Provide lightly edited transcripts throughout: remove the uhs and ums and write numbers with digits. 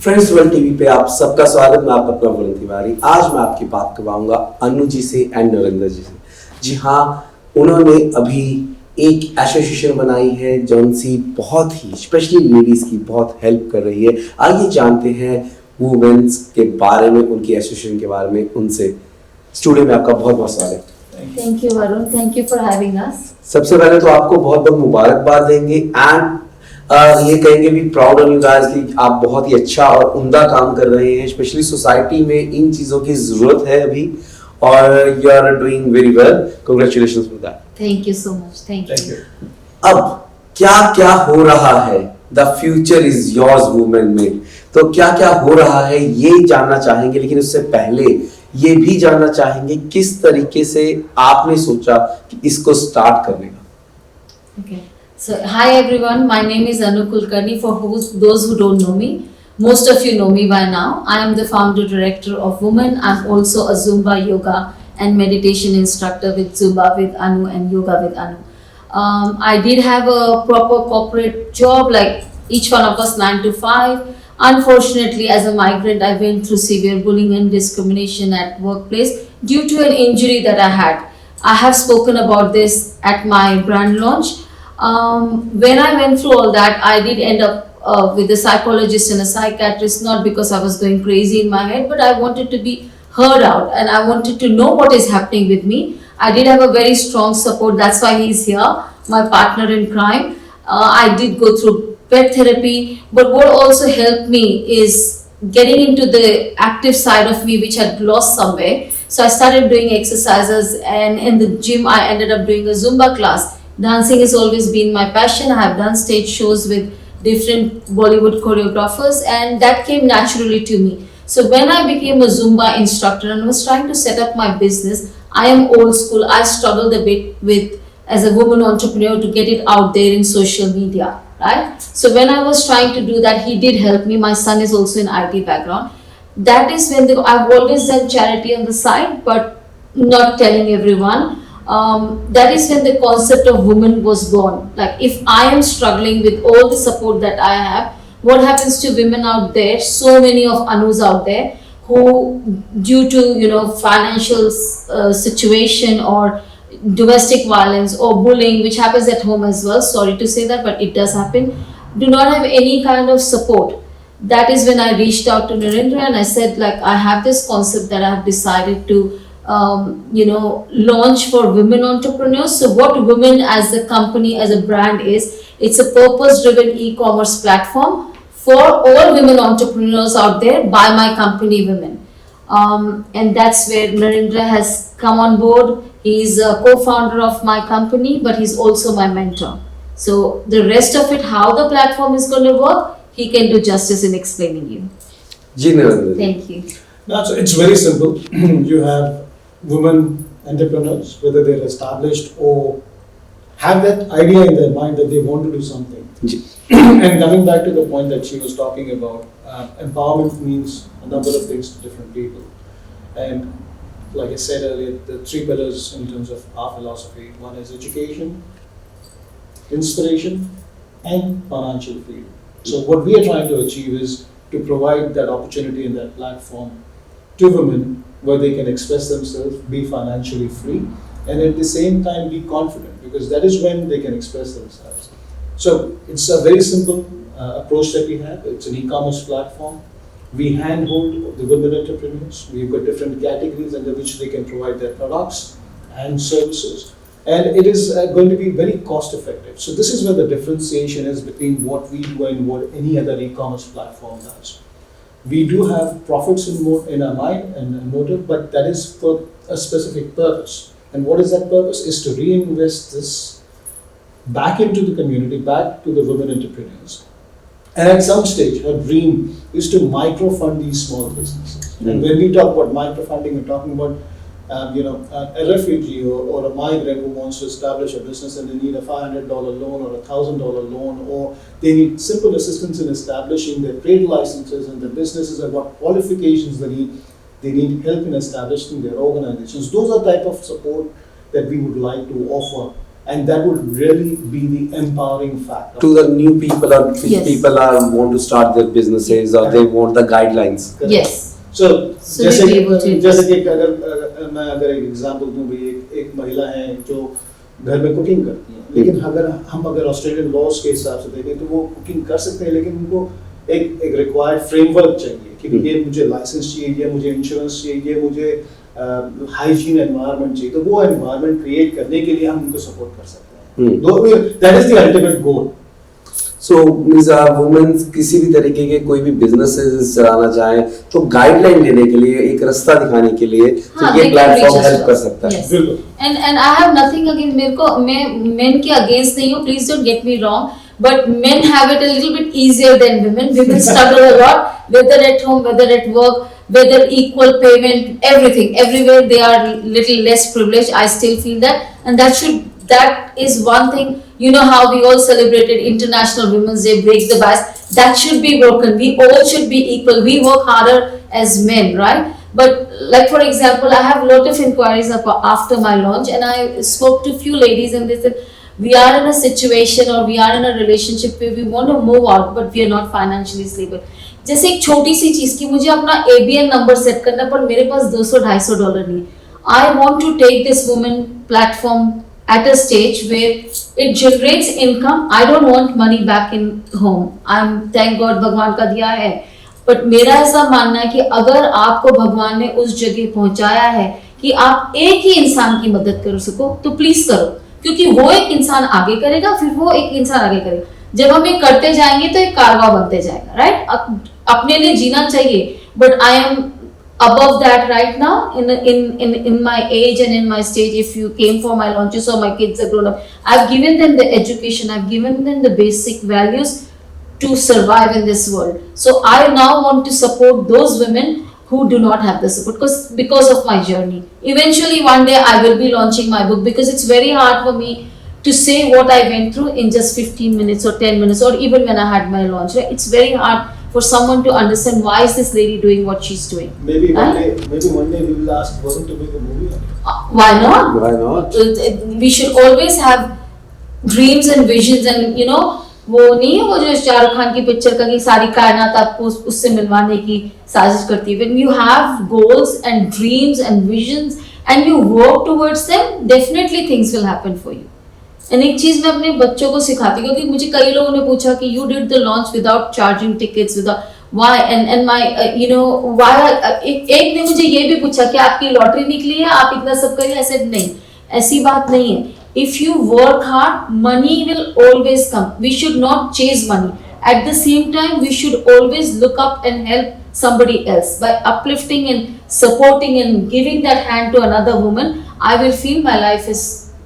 Friends world TV पे आप सबका स्वागत। मैं आपका अपना वरुण तिवारी। आज मैं आपकी बात करवाऊंगा अनु जी से एंड नरेंद्र जी से। जी हाँ, उन्होंने अभी एक एसोसिएशन बनाई है जो उनसी बहुत ही स्पेशली लेडीज की बहुत हेल्प कर रही है। आइए जानते हैं वुमेन्स के बारे में, उनकी एसोसिएशन के बारे में उनसे। स्टूडियो में आपका बहुत बहुत स्वागत। Thank you Varun, thank you for having us. सबसे पहले तो आपको बहुत बहुत मुबारकबाद देंगे एंड ये कहेंगे भी प्राउड ऑफ यू गाइस कि आप बहुत ही अच्छा और उम्दा काम कर रहे हैं। स्पेशली सोसाइटी में इन चीजों की जरूरत है अभी, और you are doing very well. Congratulations for that. Thank you so much. Thank you. अब क्या क्या हो रहा है, the future is yours women में, तो क्या क्या हो रहा है ये जानना चाहेंगे। लेकिन उससे पहले ये भी जानना चाहेंगे किस तरीके से आपने सोचा कि इसको स्टार्ट करने का। Okay. So, hi everyone. My name is Anu Kulkarni. For those who don't know me, most of you know me by now. I am the founder director of Womeyn. I'm also a Zumba yoga and meditation instructor with Zumba with Anu and Yoga with Anu. I did have a proper corporate job, like each one of us 9 to 5. Unfortunately, as a migrant, I went through severe bullying and discrimination at workplace due to an injury that I had. I have spoken about this at my brand launch. When I went through all that, I did end up with a psychologist and a psychiatrist, not because I was going crazy in my head, but I wanted to be heard out and I wanted to know what is happening with me. I did have a very strong support. That's why he's here, my partner in crime. I did go through pet therapy, but what also helped me is getting into the active side of me, which had lost somewhere. So I started doing exercises, and in the gym I ended up doing a Zumba class. Dancing has always been my passion. I have done stage shows with different Bollywood choreographers, and that came naturally to me. So when I became a Zumba instructor and was trying to set up my business, I am old school. I struggled a bit with, as a woman entrepreneur, to get it out there in social media, right? So when I was trying to do that, he did help me. My son is also in IT background. That is when I've always done charity on the side, but not telling everyone. That is when the concept of women was born. Like, if I am struggling with all the support that I have, what happens to women out there? So many of Anus out there who, due to financial situation or domestic violence or bullying, which happens at home as well. Sorry to say that, but it does happen. Do not have any kind of support. That is when I reached out to Narendra and I said, like, I have this concept that I have decided to launch for women entrepreneurs. So what Womeyn as a company, as a brand is, it's a purpose-driven e-commerce platform for all women entrepreneurs out there by my company Womeyn. And that's where Narendra has come on board. He's a co-founder of my company, but he's also my mentor. So the rest of it, how the platform is going to work, he can do justice in explaining you. Thank you. No, so it's very simple. You have women entrepreneurs, whether they're established or have that idea in their mind that they want to do something. And coming back to the point that she was talking about, empowerment means a number of things to different people. And like I said earlier, the 3 pillars in terms of our philosophy: one is education, inspiration, and financial freedom. So what we are trying to achieve is to provide that opportunity and that platform to women where they can express themselves, be financially free, and at the same time be confident, because that is when they can express themselves. So it's a very simple approach that we have. It's an e-commerce platform. We handhold the women entrepreneurs. We've got different categories under which they can provide their products and services. And it is going to be very cost effective. So this is where the differentiation is between what we do and what any other e-commerce platform does. We do have profits in our mind and motive, but that is for a specific purpose. And what is that purpose? Is to reinvest this back into the community, back to the women entrepreneurs. And at some stage, her dream is to microfund these small businesses. And when we talk about microfunding, we're talking about a refugee or a migrant who wants to establish a business and they need a $500 loan or a $1,000 loan, or they need simple assistance in establishing their trade licenses and their businesses and what qualifications they need. They need help in establishing their organizations. Those are type of support that we would like to offer and that would really be the empowering factor. To the new people or which Yes. people are want to start their businesses or they want the guidelines. Correct. Yes. So So जैसे we'll be able to जैसे कि मैं अगर एक example दूं भाई एक महिला है जो घर में कुकिंग करती है, लेकिन अगर ऑस्ट्रेलियन लॉज के हिसाब से देखें तो वो कुकिंग कर सकते हैं, लेकिन उनको एक रिक्वायर्ड फ्रेमवर्क चाहिए कि ये मुझे लाइसेंस चाहिए, ये मुझे इंश्योरेंस चाहिए, ये मुझे हाइजीन एनवायरनमेंट चाहिए, तो वो एनवायरनमेंट क्रिएट करने के लिए हम उनको सपोर्ट कर सकते हैं. That is the ultimate goal. So women किसी भी तरीके के कोई भी बिजनेसेस चलाना चाहे तो गाइडलाइन लेने के लिए, एक रास्ता दिखाने के लिए तो ये प्लेटफॉर्म हेल्प कर सकता है. बिल्कुल. And I have nothing against, मेरे को मैं men के against नहीं हूँ, please don't get me wrong, but men have it a little bit easier than women. Women struggle a lot, whether at home, whether at work, whether equal payment, everything, everywhere they are little less privileged. I still feel that, and that is one thing. You know how we all celebrated International Women's Day, break the bias. That should be broken. We all should be equal. We work harder as men, right? But like for example, I have a lot of inquiries after my launch, and I spoke to few ladies, and they said we are in a situation or we are in a relationship where we want to move out, but we are not financially stable. जैसे एक छोटी सी चीज की मुझे अपना ABN number set करना, पर मेरे पास $200-250 नहीं. I want to take this woman platform at a stage where it generates income. I don't want money back in home. Thank God भगवान का दिया है, बट मेरा ऐसा मानना है कि अगर आपको भगवान ने उस जगह पहुंचाया है कि आप एक ही इंसान की मदद कर सको, तो प्लीज करो, क्योंकि वो एक इंसान आगे करेगा, फिर वो एक इंसान आगे करेगा. जब हम ये करते जाएंगे तो एक कारवा बनते जाएगा, राइट? अपने लिए जीना चाहिए, but I am above that right now in my age and in my stage. If you came for my launches or my kids are grown up, I've given them the education, I've given them the basic values to survive in this world. So I now want to support those women who do not have the support because of my journey. Eventually one day I will be launching my book, because it's very hard for me to say what I went through in just 15 minutes or 10 minutes, or even when I had my launch, right? It's very hard for someone to understand why is this lady doing what she's doing. Maybe one day we will ask Womeyn to make a movie on it. Why not? Why not? We should always have dreams and visions, and you know, वो नहीं है वो जो शाहरुख खान की picture का कि सारी कायनात आपको उससे मिलवाने की साजिश करती है. When you have goals and dreams and visions and you work towards them, definitely things will happen for you. And एक चीज मैं अपने बच्चों को सिखाती हूँ, क्योंकि मुझे कई लोगों ने पूछा कि you did the launch without charging tickets, without why, and my you know why. एक ने मुझे ये भी पूछा कि आपकी लॉटरी निकली है, आप इतना सब करिए. ऐसे नहीं, ऐसी बात नहीं है. If you work hard, money will always come. We should not chase money. At the same time, we should always look up and help somebody else by uplifting and supporting and giving that hand to another woman. I will feel my life is,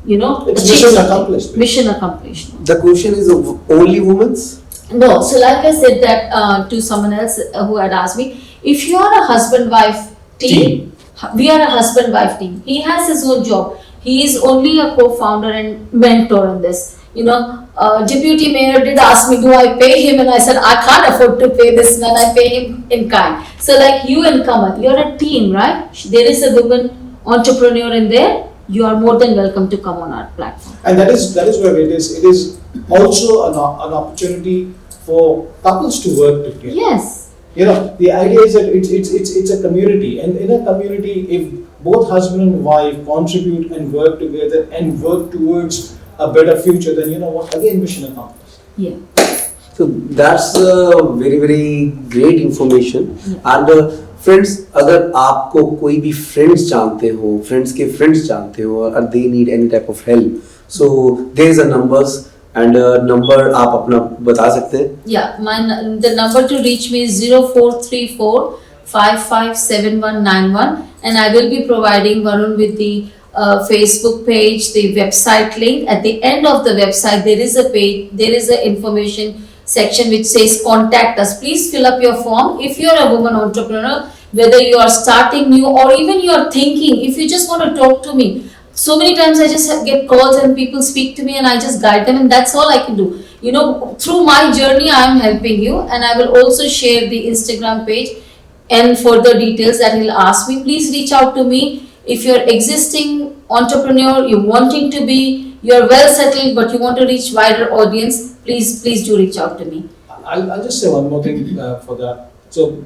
you know, It's mission accomplished. Mission accomplished. The question is only women's? No, so like I said that to someone else who had asked me, if you are a husband-wife team, we are a husband-wife team. He has his own job. He is only a co-founder and mentor in this. You know, Deputy Mayor did ask me, do I pay him? And I said, I can't afford to pay this man. I pay him in kind. So like you and Kamal, you're a team, right? There is a woman entrepreneur in there. You are more than welcome to come on our platform. And that is where it is. It is also an opportunity for couples to work together. Yes. You know, the idea is that it's a community, and in a community, if both husband and wife contribute and work together and work towards a better future, then you know what? Again, mission accomplished. Yeah. So that's very very great information. And friends, अगर आपको कोई भी friends जानते हो, friends के friends जानते हो, और they need any type of help, so there is a numbers. And number आप अपना बता सकते हैं? Yeah, the number to reach me is 0434 557191, and I will be providing Varun with the Facebook page, the website link. At the end of the website, there is a page, there is a information section which says contact us. Please fill up your form. If you are a woman entrepreneur, whether you are starting new or even you are thinking, if you just want to talk to me. So many times I just get calls and people speak to me and I just guide them, and that's all I can do. You know, through my journey I am helping you, and I will also share the Instagram page and further details that he'll ask me. Please reach out to me if you're existing entrepreneur, you're wanting to be, you are well settled but you want to reach wider audience, please do reach out to me. I'll just say one more thing for that. So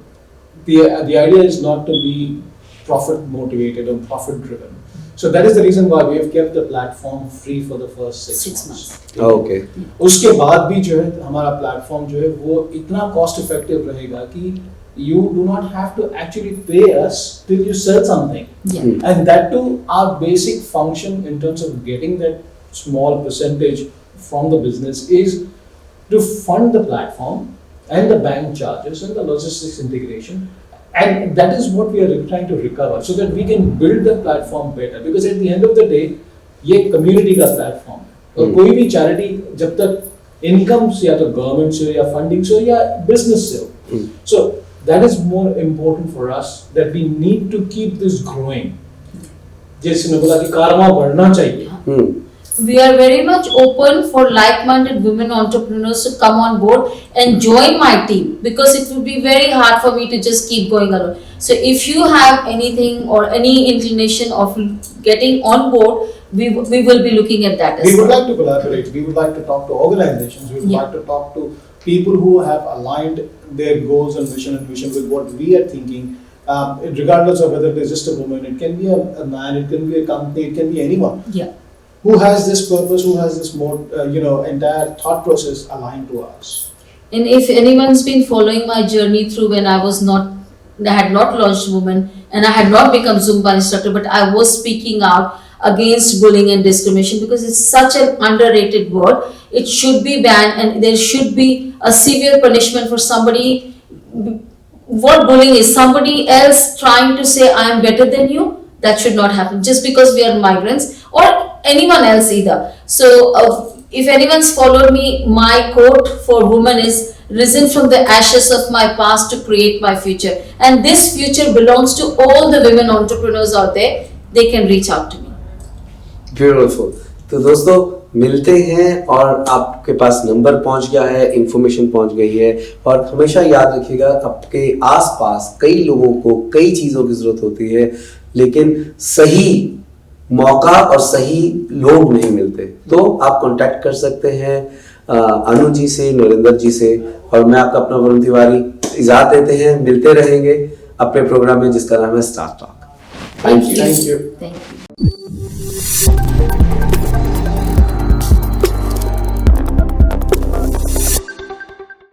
the idea is not to be profit motivated or profit driven. So that is the reason why we have kept the platform free for the first 6 months. Okay. उसके बाद भी जो है हमारा platform जो है वो इतना कॉस्ट इफेक्टिव रहेगा कि you do not have to actually pay us till you sell something. Yeah. And that too, our basic function in terms of getting that small percentage from the business is to fund the platform and the bank charges and the logistics integration. And that is what we are trying to recover so that we can build the platform better. Because at the end of the day, ये community का platform है और कोई भी charity जब तक income से या तो government से या funding से या business से हो. So that is more important for us, that we need to keep this growing. जैसे मैं बोला कि कारवां बढ़ना चाहिए. We are very much open for like-minded women entrepreneurs to come on board and join my team, because it would be very hard for me to just keep going alone. So if you have anything or any inclination of getting on board, we will be looking at that as We would well. like to collaborate. We would like to talk to organizations. We would like to talk to people who have aligned their goals and vision with what we are thinking. Regardless of whether it is just a woman, it can be a man, it can be a company, it can be anyone. Yeah. Who has this purpose, who has this more, entire thought process aligned to us. And if anyone's been following my journey through when I had not launched Womeyn and I had not become Zumba instructor, but I was speaking out against bullying and discrimination because it's such an underrated word. It should be banned and there should be a severe punishment for somebody. What bullying is, somebody else trying to say I am better than you, that should not happen just because we are migrants or anyone else either. So if anyone's followed me, my quote for women is risen from the ashes of my past to create my future, and this future belongs to all the women entrepreneurs out there. They can reach out to me. Beautiful. तो दोस्तों मिलते हैं, और आपके पास number पहुंच गया है, information पहुंच गई है, और हमेशा याद रखिएगा आपके आसपास कई लोगों को कई चीज़ों की ज़रूरत होती है, लेकिन सही मौका और सही लोग नहीं मिलते. तो आप कांटेक्ट कर सकते हैं अनु जी से, नरेंद्र जी से, और मैं आपका अपना वरुण तिवारी इजाज़त देते हैं. मिलते रहेंगे अपने प्रोग्राम में जिसका नाम है star talk. Thank you. Thank you. Thank you.